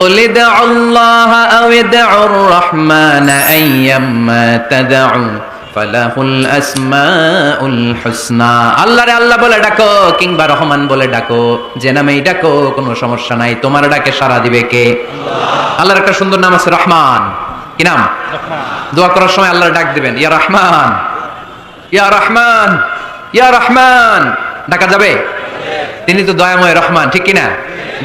قل ادعوا الله أو ادعوا الرحمن أيما تدعوا فله الأسماء الحسنى আল্লাহ রে আল্লাহ বলে ডাকো কিংবা রহমান বলে ডাকো, যে নামেই ডাকো কোনো সমস্যা নাই, তোমার ডাকে সাড়া দিবে কে? আল্লাহ। আল্লাহর একটা সুন্দর নাম আছে রহমান। কি নাম? রহমান। দোয়া করার সময় আল্লাহর ডাক দিবেন, ইয়া রহমান, ইয়া রহমান, ইয়া রহমান। ডাকা যাবে? তিনি তো দয়াময় রহমান, ঠিক কিনা?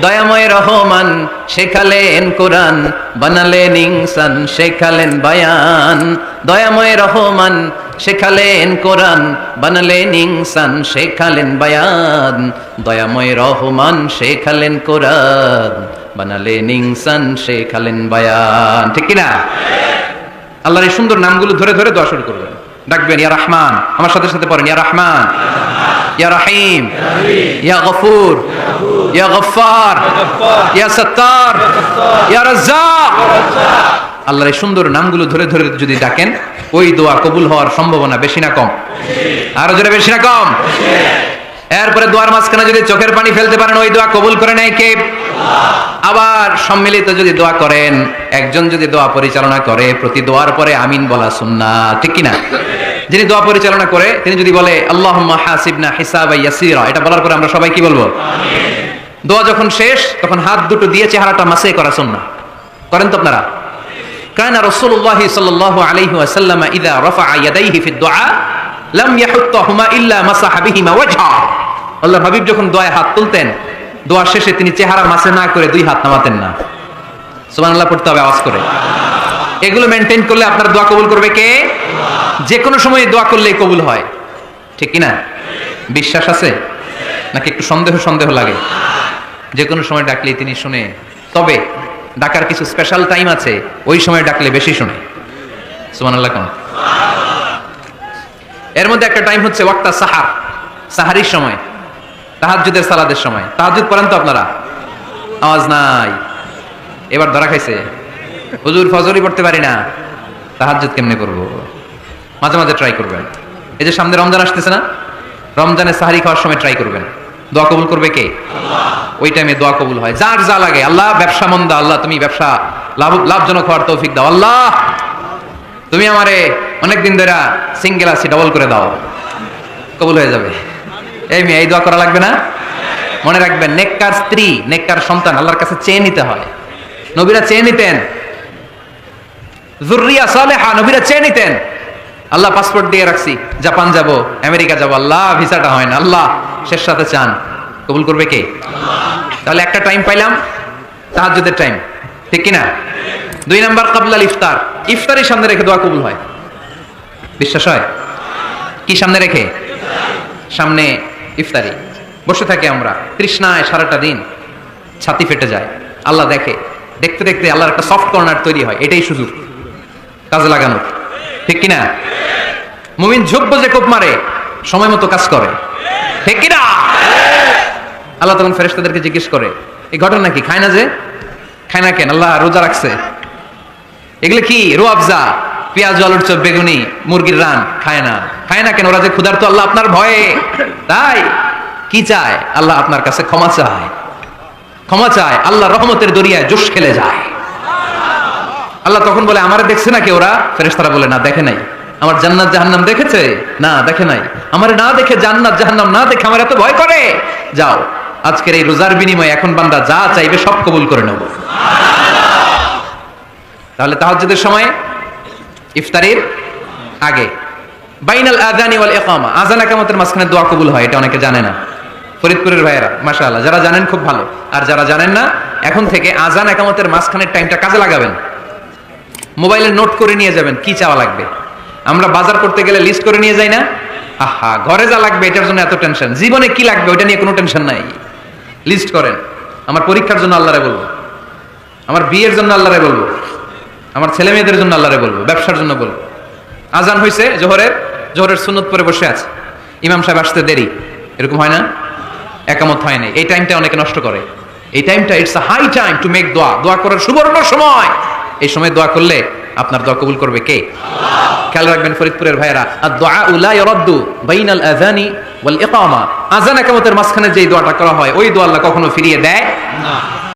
দয়াময় রহমান শেখালেন কোরআন, বানালেন ইনসান, শেখালেন বায়ান। দয়াময় রহমান শেখালেন কোরআন, বানালেন ইনসান, শেখালেন বায়ান। দয়াময় রহমান শেখালেন কোরআন, বানালেন ইনসান, শেখালেন বায়ান। ঠিক কিনা? আল্লাহর এই সুন্দর নামগুলো ধরে ধরে দোয়া শুরু করবেন, ডাকবেন ইয়া রহমান। আমার সাথে সাথে পড়েন ইয়া রহমান, ইয়া রহিম, ইয়া গফুর, ইয়া গফফার, ইয়া সত্তার, ইয়া রাজ্জাক। আল্লাহর এই সুন্দর নামগুলো ধরে ধরে যদি ডাকেন, ওই দোয়া কবুল হওয়ার সম্ভাবনা বেশি না কম? আরো জোরে, বেশি না কম? এরপরে দোয়ার মাঝখানে যদি চোখের পানি ফেলতে পারেন, ওই দোয়া কবুল করে নেয় কে? আবার সম্মিলিত যদি দোয়া করেন, একজন যদি দোয়া পরিচালনা করে, প্রতি দোয়ার পরে আমিন বলা সুন্নাহ, ঠিক কিনা? যিনি দোয়া পরিচালনা করে তিনি যদি বলে আল্লাহুম্মা হাসিবনা হিসাবান ইয়াসীরা, এটা বলার পরে আমরা সবাই কি বলবো? আমিন। দোয়া যখন শেষ তখন হাত দুটো দিয়ে চেহারাটা মাসে করা সুন্নাহ। করেন তো আপনারা? কানা রাসূলুল্লাহ সাল্লাল্লাহু আলাইহি ওয়াসাল্লাম ইযা রাফা ইয়াদাইহি ফিদ দুআ লাম ইয়াহুত্তাহুমা ইল্লা মাসাহা বিহিমা ওয়াজহা। আল্লাহর হাবিব যখন দোয়ায় হাত তুলতেন, দোয়া শেষে তিনি চেহারা মাসে না করে দুই হাত নামাতেন না। সুবহানাল্লাহ পড়তে হবে আওয়াজ করে। এগুলো মেনটেন করলে আপনার দোয়া কবুল করবে কে? যে কোনো সময় দোয়া করলেই কবুল হয়, ঠিক কিনা? বিশ্বাস আছে নাকি একটু সন্দেহ সন্দেহ লাগে? যে কোনো সময় ডাকলেই তিনি শুনে, তবে ডাকার কিছু স্পেশাল টাইম আছে, ওই সময় ডাকলে বেশি শুনে। সুবহানাল্লাহ কোন? এর মধ্যে একটা টাইম হচ্ছে ওয়াক্তা সাহার, সাহারির সময়, তাহাজ্জুদের সালাতের সময়। তাহাজ্জুদ পড়েন তো আপনারা? আওয়াজ নাই, এবার ধরা খাইছে। হুজুর ফজরই পড়তে পারি না, তাহাজ্জুদ কেমনে করব? মাঝে মাঝে ট্রাই করবেন। এই যে সামনে রমজান আসতেছে না, রমজানে সাহারি খাওয়ার সময় ট্রাই করবেন। দোয়া কবুল করবে কে? আল্লাহ। ওই টাইমে দোয়া কবুল হয়। যার যা লাগে, আল্লাহ ব্যবসা মন্দা, আল্লাহ তুমি ব্যবসা লাভজনক হওয়ার তৌফিক দাও, আল্লাহ তুমি আমারে অনেকদিন ধরে সিঙ্গেল আছি, ডবল করে দাও, কবুল হয়ে যাবে। এই মেয়ে, এই দোয়া করা লাগবে না? মনে রাখবেন, নেককার স্ত্রী, নেককার সন্তান আল্লাহর কাছে চেয়ে নিতে হয়। নবীরা চেয়ে নিতেন, যুররিয়া সালেহা নবীরা চেয়ে নিতেন। আল্লাহ পাসপোর্ট দিয়ে রাখছি, জাপান যাব, আমেরিকা যাব, আল্লাহ ভিসাটা হয় না, আল্লাহ শেষ সাথে চান, কবুল করবে কে? তাহলে একটা টাইম পাইলাম, তাহাজ্জুদের টাইম, ঠিক কিনা? 2 নাম্বার ক্বাবলাল ইফতার, ইফতারের সামনে রেখে দোয়া কবুল হয়। বিশ্বাস হয়? কি সামনে রেখে? সামনে ইফতারি। বসে থাকি আমরা তৃষ্ণায় সারাটা দিন, ছাতি ফেটে যায়। আল্লাহ দেখে, দেখতে দেখতে আল্লাহর একটা সফট কর্নার তৈরি হয়। এটাই সুযোগ কাজে লাগানোর, ঠিক কিনা? মুমিন ঝোপ যে কোপ মারে, সময় মতো কাজ করে, ঠিক কিনা? আল্লাহ তখন ফেরেশতাদেরকে জিজ্ঞেস করে, এই ঘটনা কি? খায় না যে? খায় না কেন? আল্লাহ রোজা রাখছে। এগুলো কি? রুয়াবজা, পেঁয়াজ, আলুর চপ, বেগুনি, মুরগির রান খায় না। খায় না কেন? ওরা যে ক্ষুধার্ত, আল্লাহ আপনার ভয়ে। তাই কি চায়? আল্লাহ আপনার কাছে ক্ষমা চায়, ক্ষমা চায়। আল্লাহ রহমতের দরিয়ায় জোশ খেলে যায়। আল্লাহ তখন বলে, আমারে দেখছে নাকি ওরা? ফেরেশতারা বলে, না দেখে নাই। আমার জান্নাত জাহান্নাম দেখেছে? না দেখে নাই। আমারে না দেখে, জান্নাত জাহান্নাম না দেখে আমার এত ভয় করে? যাও, আজকের এই রোজার বিনিময়ে এখন বান্দা যা চাইবে সব কবুল করে নেব। তাহলে তাহাজ্জুদের সময়, ইফতারির আগে, বাইনাল আযানি ওয়াল ইকামা, আযান ইকামতের মাঝখানে দোয়া কবুল হয়। এটা অনেকে জানে না। ফরিদপুরের ভাইয়েরা মাশাআল্লাহ, যারা জানেন খুব ভালো। আর যারা জানেন না, এখন থেকে আযান ইকামতের মাঝখানের টাইমটা কাজে লাগাবেন। মোবাইলে নোট করে নিয়ে যাবেন কি চাওয়া লাগবে। আমরা বাজার করতে গেলে লিস্ট করে নিয়ে যাই না? আহা, ঘরে যা লাগবে এটার জন্য এত টেনশন, জীবনে কি লাগবে ওটা নিয়ে কোনো টেনশন নাই। লিস্ট করেন। আমার পরীক্ষার জন্য আল্লাহরে বলবো, আমার বিয়ের জন্য আল্লাহরে বলবো, আমার ছেলে মেয়েদের জন্য আল্লাহরে বলবো, ব্যবসার জন্য বলবো। আজান হয়েছে জোহরের সুন্নত পরে বসে আছে, ইমাম সাহেব আসতে দেরি, এরকম হয় না? একামত হয় না। এই টাইমটা অনেকে নষ্ট করে। এই টাইমটা it's a high time to make দোয়া, দোয়া করার সুবর্ণ সময়। এই সময় দোয়া করলে আপনার দোয়া কবুল করবে কে? আল্লাহ। খেয়াল রাখবেন ফরিদপুরের ভাইয়েরা, আদ-দুআউ লা ইরাদ্দু বাইনাল আযানি ওয়াল ইকামা, আযান ইকামতের মাঝখানে যেই দোয়াটা করা হয়, ওই দোয়া আল্লাহ কখনো ফিরিয়ে দেয় না।